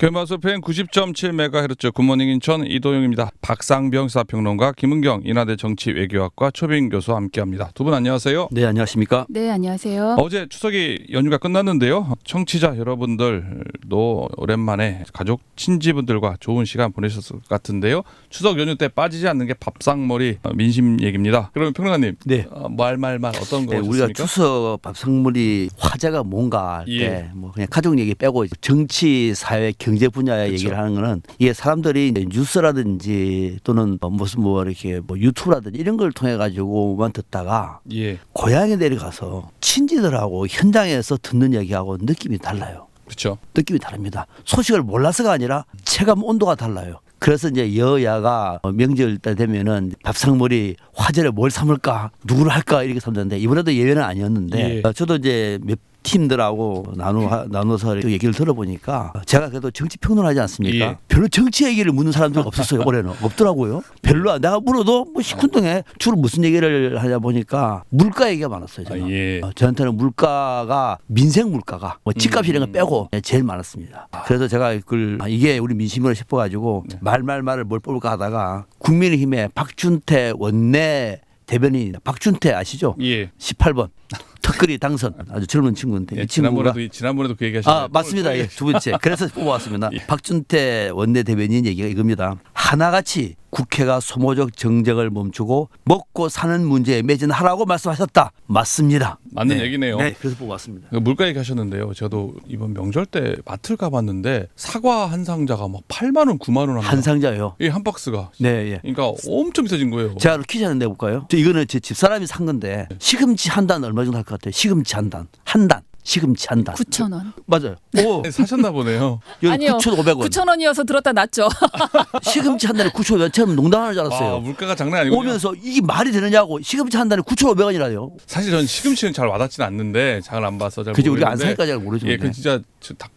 개마스 FM 90.7MHz 굿모닝 인천 이도영입니다. 박상병 시사평론가, 김은경 인하대 정치외교학과 초빙 교수와 함께합니다. 두 분 안녕하세요. 네, 안녕하십니까? 네, 안녕하세요. 어제 추석이 연휴가 끝났는데요. 청취자 여러분들도 오랜만에 가족 친지분들과 좋은 시간 보내셨을 것 같은데요. 추석 연휴 때 빠지지 않는 게 밥상머리 민심 얘기입니다. 그러면 평론가님, 네. 말 어떤 거 네, 우리가 오셨습니까? 추석 밥상머리 화제가 뭔가 할 때 뭐 그냥 가족 얘기 빼고 정치, 사회, 경제 분야의 그렇죠. 얘기를 하는 거는 이게 사람들이 이제 뉴스라든지 또는 무슨 이렇게 유튜브라든지 이런 걸 통해 가지고만 듣다가 고향에 내려가서 친지들하고 현장에서 듣는 얘기하고 느낌이 달라요. 그렇죠. 느낌이 다릅니다. 소식을 몰라서가 아니라 체감 온도가 달라요. 그래서 이제 여야가 명절 때 되면은 밥상머리 화제를 뭘 삼을까, 누구를 할까 이렇게 삼는데 이번에도 예외는 아니었는데 저도 이제 몇 팀들하고 나눠서 얘기를 들어보니까 제가 그래도 정치 평론하지 않습니까? 별로 정치 얘기를 묻는 사람들이 없었어요. 올해는 없더라고요. 별로 내가 물어도 뭐 시큰둥해. 주로 무슨 얘기를 하냐 보니까 물가 얘기가 많았어요. 제가. 저한테는 물가가 민생 물가가 뭐 집값 이런 거 빼고 제일 많았습니다. 그래서 제가 이게 우리 민심으로 싶어가지고 말을 뭘 뽑을까 하다가 국민의힘의 박준태 원내 대변인입니다. 박준태 아시죠? 18번. 특거리 당선. 아주 젊은 친구인데. 지난번에도 그 얘기하셨어요. 맞습니다. 두 번째. 그래서 뽑아왔습니다. 박준태 원내대변인 얘기가 이겁니다. 하나같이 국회가 소모적 정쟁을 멈추고 먹고 사는 문제에 매진하라고 말씀하셨다. 맞습니다. 맞는 얘기네요. 네, 그래서 뽑아왔습니다. 물가 얘기하셨는데요. 저도 이번 명절 때 마트를 가봤는데 사과 한 상자가 막 8만 원, 9만 원 합니다. 한 상자요? 한 박스가. 네, 그러니까 엄청 비싸진 거예요. 제가 퀴즈 하나 내볼까요? 이거는 제 집사람이 산 건데 시금치 한 단 얼마 정도 할 것 같아요? 시금치 한 단. 시금치 한 단. 9,000원. 맞아요. 오. 사셨나 보네요. 아니요. 9,500원. 9,000원이어서 들었다 놨죠. 시금치 한 단에 9,500원. 처음 농담하는 줄 알았어요. 물가가 장난 아니고 오면서 이게 말이 되느냐고. 시금치 한 단에 9,500원이라요. 사실 저는 시금치는 잘 와닿지는 않는데 잘 안 봐서 잘 그죠, 모르겠는데. 우리가 안 사니까 잘 모르죠. 그 진짜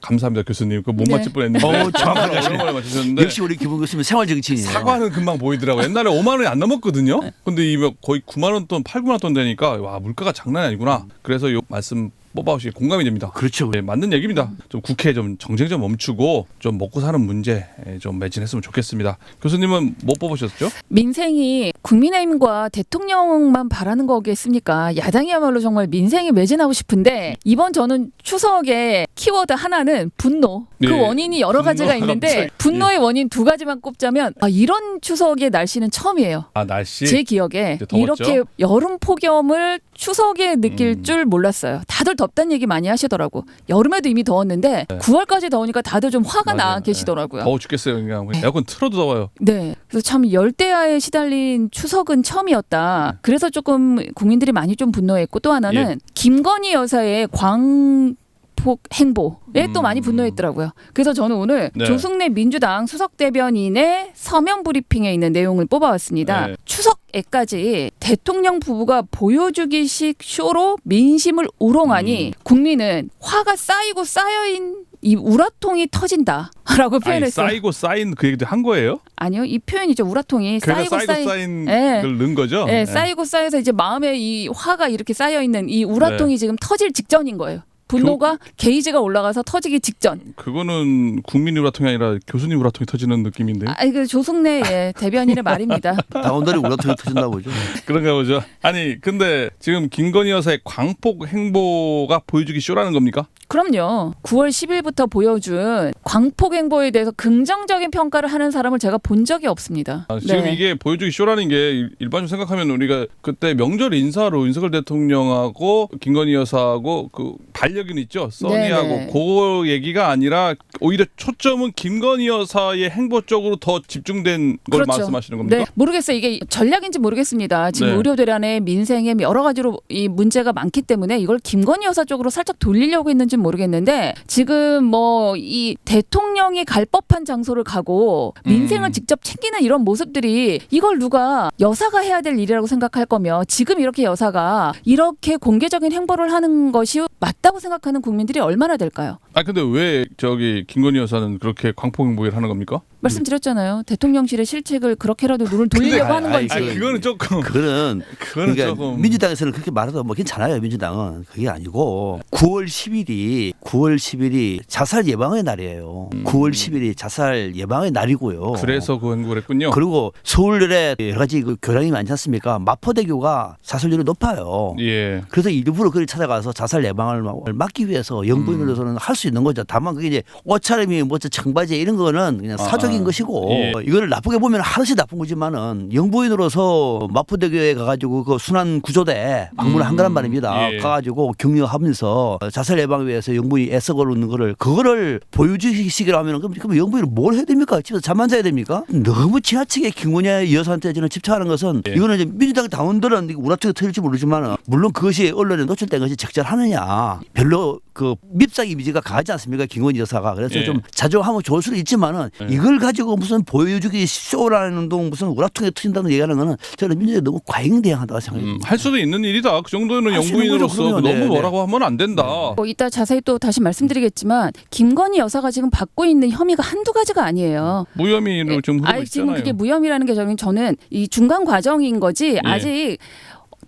감사합니다 교수님. 못 맞힐 뻔했는데. 정확하게 오랜만에 맞추셨는데. 역시 우리 김은 교수님 생활 정치인이에요. 사과는 금방 보이더라고요. 옛날에 5만 원이 안 넘었거든요. 근데 이 거의 9만 원 돈, 8, 9만 원 돈 되니까 와 물가가 장난이 아니구나. 그래서 요 말씀 뽑아오시기 공감이 됩니다. 그렇죠. 맞는 얘기입니다. 좀 국회 좀 정쟁 좀 멈추고 좀 먹고 사는 문제 좀 매진했으면 좋겠습니다. 교수님은 뭐 뽑으셨죠? 민생이 국민의힘과 대통령만 바라는 거겠습니까? 야당이야말로 정말 민생이 매진하고 싶은데 이번 저는 추석의 키워드 하나는 분노. 그 원인이 여러 가지가 있는데 분노의 원인 두 가지만 꼽자면 이런 추석의 날씨는 처음이에요. 날씨? 제 기억에 이렇게 여름 폭염을 추석에 느낄 줄 몰랐어요. 다들 덥다는 얘기 많이 하시더라고. 여름에도 이미 더웠는데 9월까지 더우니까 다들 좀 화가 나 계시더라고요. 더워 죽겠어요. 그냥 에어컨 틀어도 더워요. 네. 그래서 참 열대야에 시달린 추석은 처음이었다. 그래서 조금 국민들이 많이 좀 분노했고 또 하나는 김건희 여사의 광폭 행보에 또 많이 분노했더라고요. 그래서 저는 오늘 조승래 민주당 수석 대변인의 서면 브리핑에 있는 내용을 뽑아왔습니다. 추석에까지 대통령 부부가 보여주기식 쇼로 민심을 우롱하니 국민은 화가 쌓이고 쌓여인 이 우라통이 터진다라고 표현했어요. 쌓이고 쌓인 그 얘기도 한 거예요? 아니요, 이 표현이죠. 우라통이 쌓이고 쌓인 걸 넣은 거죠? 네, 쌓이고 쌓여서 이제 마음에 이 화가 이렇게 쌓여 있는 이 우라통이 지금 터질 직전인 거예요. 분노가 게이지가 올라가서 터지기 직전. 그거는 국민 우라통이 아니라 교수님 우라통이 터지는 느낌인데. 그 조승래 대변인의 말입니다. 당원들이 우라통이 터진다 보죠. 그런가 보죠. 아니 근데 지금 김건희 여사의 광폭 행보가 보여주기 쇼라는 겁니까? 그럼요. 9월 10일부터 보여준 광폭 행보에 대해서 긍정적인 평가를 하는 사람을 제가 본 적이 없습니다. 지금 이게 보여주기 쇼라는 게 일반적으로 생각하면 우리가 그때 명절 인사로 윤석열 대통령하고 김건희 여사하고 그 반려견 있죠? 써니하고 그 얘기가 아니라 오히려 초점은 김건희 여사의 행보 쪽으로 더 집중된 걸 말씀하시는 겁니까? 네. 모르겠어요. 이게 전략인지 모르겠습니다. 지금 의료대란의 민생에 여러 가지로 이 문제가 많기 때문에 이걸 김건희 여사 쪽으로 살짝 돌리려고 했는지 모르겠는데 지금 뭐 이 대통령이 갈 법한 장소를 가고 민생을 직접 챙기는 이런 모습들이 이걸 누가 여사가 해야 될 일이라고 생각할 거며 지금 이렇게 여사가 이렇게 공개적인 행보를 하는 것이 맞다고 생각하는 국민들이 얼마나 될까요? 아 근데 왜 저기 김건희 여사는 그렇게 광폭행보를 하는 겁니까? 말씀드렸잖아요. 대통령실의 실책을 그렇게라도 눈을 돌리려고 하는 건지. 그거는 조금 그거는 그거는 조금 민주당에서는 그렇게 말해도 뭐 괜찮아요. 민주당은 그게 아니고 9월 10일이 자살 예방의 날이에요. 9월 10일이 자살 예방의 날이고요. 그래서 그 행보를 했군요. 그리고 서울에 여러 가지 그 교량이 많지 않습니까? 마포대교가 자살률이 높아요. 예. 그래서 일부러 그를 찾아가서 자살 예방을 막기 위해서 영부인으로서는 할 수 있는 거죠. 다만 그게 이제 옷차림이 뭐 청바지 이런 거는 그냥 사적인 것이고 예. 이거를 나쁘게 보면 하나씩 나쁜 거지만은 영부인으로서 마포대교에 가가지고 그 순환 구조대 방문을 한 거란 말입니다. 예. 가가지고 격려하면서 자살 예방을 위해서 영부인이 애써고 있는 거를 그거를 보여주시기로 하면은 그럼 영부인을 뭘 해야 됩니까? 집에서 잠만 자야 됩니까? 너무 지나치게 김건희 여사한테 저는 집착하는 것은 예. 이거는 이제 민주당 당원들은 우라통에 터질지 모르지만 물론 그것이 언론에 노출된 것이 적절하느냐 별로 그 밉상 이미지가 강하지 않습니까? 김건희 여사가 그래서 예. 좀 자조하면 좋을 수는 있지만은 이걸 가지고 무슨 보여주기 쇼라는 동 무슨 우라통에 터진다는 얘기하는 거는 저는 민주당이 너무 과잉대응한다고 생각합니다. 할 수도 있는 일이다. 그 정도는 할 수 있는 거죠, 영부인으로서 그러면. 너무 네, 뭐라고 하면 안 된다. 뭐 이따 자세히 또 다시 말씀드리겠지만 김건희 여사가 지금 받고 있는 혐의가 한두 가지가 아니에요. 무혐의로 지금 흐르고 지금 있잖아요. 그게 무혐의라는 게 저는 이 중간 과정인 거지 아직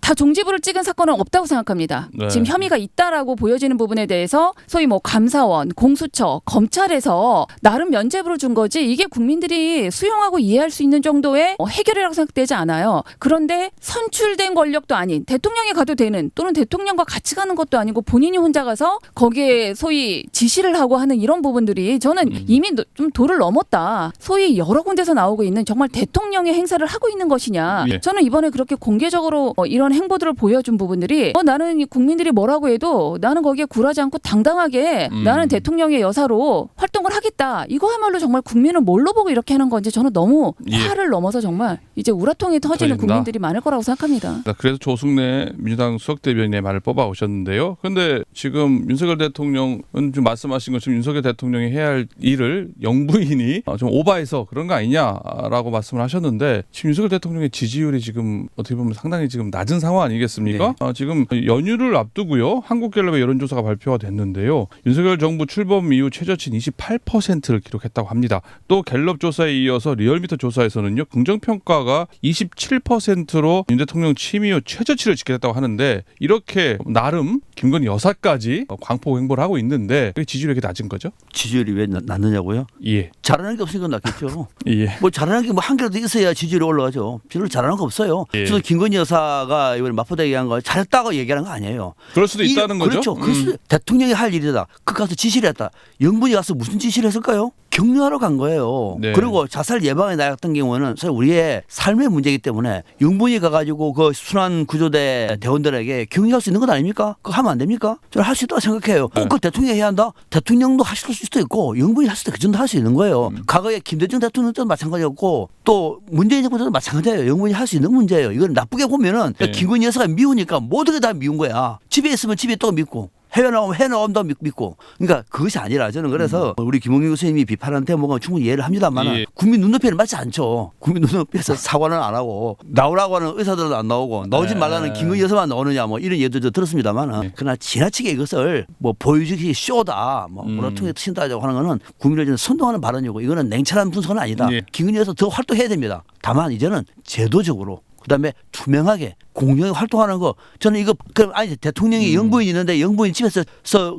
다 종지부를 찍은 사건은 없다고 생각합니다. 네. 지금 혐의가 있다라고 보여지는 부분에 대해서 소위 뭐 감사원, 공수처, 검찰에서 나름 면죄부를 준 거지 이게 국민들이 수용하고 이해할 수 있는 정도의 해결이라고 생각되지 않아요. 그런데 선출된 권력도 아닌 대통령이 가도 되는 또는 대통령과 같이 가는 것도 아니고 본인이 혼자 가서 거기에 소위 지시를 하고 하는 이런 부분들이 저는 이미 좀 도를 넘었다. 소위 여러 군데서 나오고 있는 정말 대통령의 행사를 하고 있는 것이냐. 예. 저는 이번에 그렇게 공개적으로 이런 행보들을 보여준 부분들이 나는 이 국민들이 뭐라고 해도 나는 거기에 굴하지 않고 당당하게 나는 대통령의 여사로 활동을 하겠다. 이거야말로 정말 국민을 뭘로 보고 이렇게 하는 건지 저는 너무 예. 화를 넘어서 정말 이제 우라통이 터지는 터진다. 국민들이 많을 거라고 생각합니다. 그래서 조승래 민주당 수석대변인의 말을 뽑아 오셨는데요. 그런데 지금 윤석열 대통령은 좀 말씀하신 것처럼 윤석열 대통령이 해야 할 일을 영부인이 좀 오바해서 그런 거 아니냐라고 말씀을 하셨는데 지금 윤석열 대통령의 지지율이 지금 어떻게 보면 상당히 지금 낮은 상황 아니겠습니까? 지금 연휴를 앞두고요. 한국갤럽의 여론조사가 발표가 됐는데요. 윤석열 정부 출범 이후 최저치인 28%를 기록했다고 합니다. 또 갤럽 조사에 이어서 리얼미터 조사에서는요. 긍정평가가 27%로 윤 대통령 취임 이후 최저치를 지켰다고 하는데 이렇게 나름 김건희 여사까지 광폭 행보를 하고 있는데 왜 지지율이 이렇게 낮은 거죠? 지지율이 왜 낮느냐고요? 예. 잘하는 게 없으니까 낮겠죠. 예. 뭐 잘하는 게 뭐 한 개라도 있어야 지지율이 올라가죠. 별로 잘하는 거 없어요. 예. 그래서 김건희 여사가 이번에 마포대 얘기한 거 잘했다고 얘기하는 거 아니에요. 그럴 수도 있다는 거죠? 그렇죠. 그래서 대통령이 할 일이다. 그 가서 지시를 했다. 영분이 가서 무슨 지시를 했을까요? 격려하러 간 거예요. 네. 그리고 자살 예방에 나갔던 경우는 사실 우리의 삶의 문제이기 때문에 영분이 가가지고 그 순환 구조대 대원들에게 격려할 수 있는 것 아닙니까? 그거 하면 안 됩니까? 저는 할 수 있다고 생각해요. 꼭 그 대통령이 해야 한다? 대통령도 하실 수도 있고 영분이 할 수도 그 정도 할 수 있는 거예요. 과거에 김대중 대통령 때도 마찬가지였고 또 문재인 정부 때도 마찬가지예요. 영분이 할 수 있는 문제예요. 이건 나쁘게 보면은 네. 김건희 여사가 미우니까 모든 게 다 미운 거야. 집에 있으면 집에 또 믿고. 해외 나오면 해외 나온다 믿고. 그러니까 그것이 아니라 저는 그래서 우리 김홍기 교수님이 비판하는 대목은 충분히 이해를 합니다만 예. 국민 눈높이는 맞지 않죠. 국민 눈높이에서 사과는 안 하고 나오라고 하는 의사들은 안 나오고 나오지 말라는 김건희 여사만 나오느냐 뭐 이런 예도 들었습니다만 그러나 지나치게 이것을 뭐 보여주기 쇼다 뭐 우라통에 트신다고 하는 거는 국민을 좀 선동하는 발언이고 이거는 냉철한 분석은 아니다. 예. 김건희 여사 더 활동해야 됩니다. 다만 이제는 제도적으로 그다음에 투명하게 공정하게 활동하는 거 저는 이거 그럼 아니 대통령이 영부인이 있는데 영부인 집에서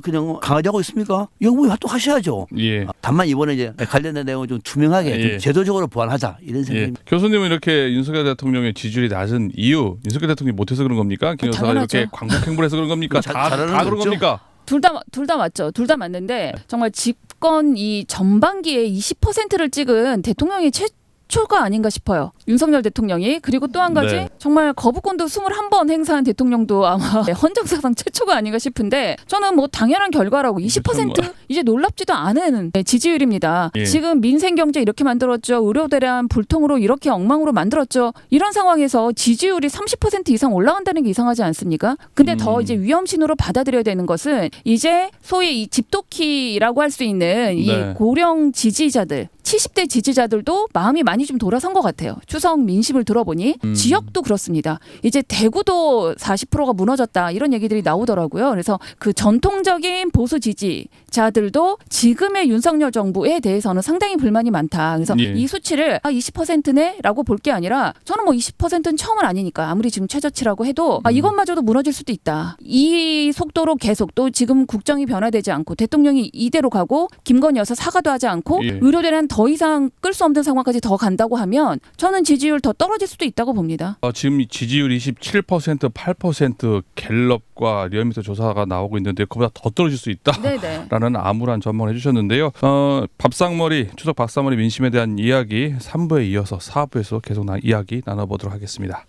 그냥 강아지 하고 있습니까? 영부인 활동하셔야죠. 예. 다만 이번에 이제 관련된 내용을 좀 투명하게 예. 좀 제도적으로 보완하자 이런 예. 생각입니다. 교수님은 이렇게 윤석열 대통령의 지지율이 낮은 이유 윤석열 대통령이 못해서 그런 겁니까? 김 여사가 당연하죠. 이렇게 광복 행보를 해서 그런 겁니까? 다 잘하는 그런 거죠. 겁니까? 둘 다 맞죠. 둘 다 맞는데 정말 집권 이 전반기에 20%를 찍은 대통령이 최초가 아닌가 싶어요. 윤석열 대통령이. 그리고 또 한 가지 네. 정말 거부권도 21번 행사한 대통령도 아마 헌정사상 최초가 아닌가 싶은데 저는 뭐 당연한 결과라고 20% 이제 놀랍지도 않은 지지율입니다. 예. 지금 민생경제 이렇게 만들었죠. 의료대란 불통으로 이렇게 엉망으로 만들었죠. 이런 상황에서 지지율이 30% 이상 올라간다는 게 이상하지 않습니까? 근데 더 이제 위험신호로 받아들여야 되는 것은 이제 소위 이 집도키라고 할 수 있는 이 네. 고령 지지자들 70대 지지자들도 마음이 많이 좀 돌아선 것 같아요. 추석 민심을 들어보니 지역도 그렇습니다. 이제 대구도 40%가 무너졌다 이런 얘기들이 나오더라고요. 그래서 그 전통적인 보수 지지자들도 지금의 윤석열 정부에 대해서는 상당히 불만이 많다. 그래서 예. 이 수치를 20%네라고 볼 게 아니라 저는 뭐 20%는 처음은 아니니까 아무리 지금 최저치라고 해도 이것마저도 무너질 수도 있다. 이 속도로 계속 또 지금 국정이 변화되지 않고 대통령이 이대로 가고 김건희 여사 사과도 하지 않고 예. 의료대는 더 이상 끌 수 없는 상황까지 더 간다고 하면 저는 지지율 더 떨어질 수도 있다고 봅니다. 지금 이 지지율 27%, 8% 갤럽과 리얼미터 조사가 나오고 있는데 그보다 더 떨어질 수 네네. 있다라는 암울한 전망을 해주셨는데요. 밥상머리 추석 밥상머리 민심에 대한 이야기 3부에 이어서 4부에서 계속 이야기 나눠보도록 하겠습니다.